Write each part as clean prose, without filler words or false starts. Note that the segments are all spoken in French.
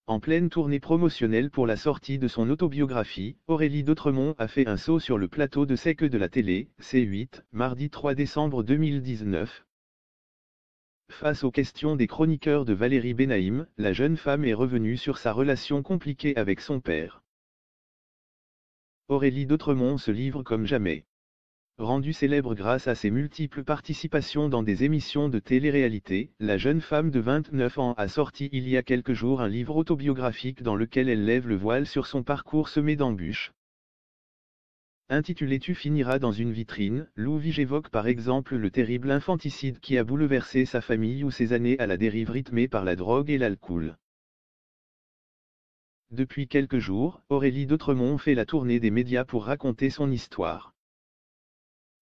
En pleine tournée promotionnelle pour la sortie de son autobiographie, Aurélie d'Autremont a fait un saut sur le plateau de C'est que de la télé, C8, mardi 3 décembre 2019. Face aux questions des chroniqueurs de Valérie Benaïm, la jeune femme est revenue sur sa relation compliquée avec son père. Aurélie d'Autremont se livre comme jamais. Rendue célèbre grâce à ses multiples participations dans des émissions de télé-réalité, la jeune femme de 29 ans a sorti il y a quelques jours un livre autobiographique dans lequel elle lève le voile sur son parcours semé d'embûches. Intitulé Tu finiras dans une vitrine, Lou Vige évoque par exemple le terrible infanticide qui a bouleversé sa famille ou ses années à la dérive rythmée par la drogue et l'alcool. Depuis quelques jours, Aurélie d'Autremont fait la tournée des médias pour raconter son histoire.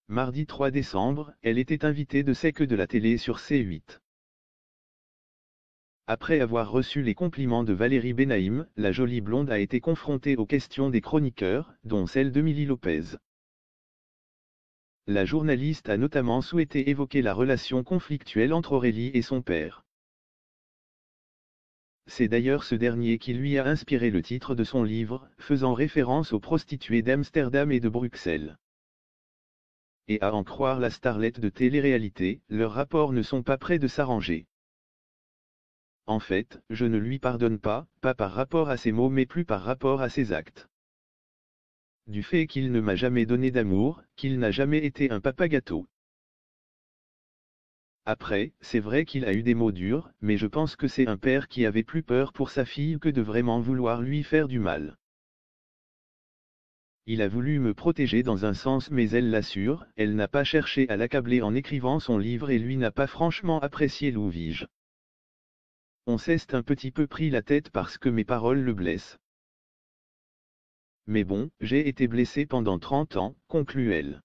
Mardi 3 décembre, elle était invitée de C'est que de la télé sur C8. Après avoir reçu les compliments de Valérie Benaïm, la jolie blonde a été confrontée aux questions des chroniqueurs, dont celle d'Emilie Lopez. La journaliste a notamment souhaité évoquer la relation conflictuelle entre Aurélie et son père. C'est d'ailleurs ce dernier qui lui a inspiré le titre de son livre, faisant référence aux prostituées d'Amsterdam et de Bruxelles. Et à en croire la starlette de télé-réalité, leurs rapports ne sont pas près de s'arranger. En fait, je ne lui pardonne pas par rapport à ses mots mais plus par rapport à ses actes. Du fait qu'il ne m'a jamais donné d'amour, qu'il n'a jamais été un papa gâteau. Après, c'est vrai qu'il a eu des mots durs, mais je pense que c'est un père qui avait plus peur pour sa fille que de vraiment vouloir lui faire du mal. Il a voulu me protéger dans un sens mais elle l'assure, elle n'a pas cherché à l'accabler en écrivant son livre et lui n'a pas franchement apprécié Lou Vige. On s'est un petit peu pris la tête parce que mes paroles le blessent. Mais bon, j'ai été blessé pendant 30 ans, conclut-elle.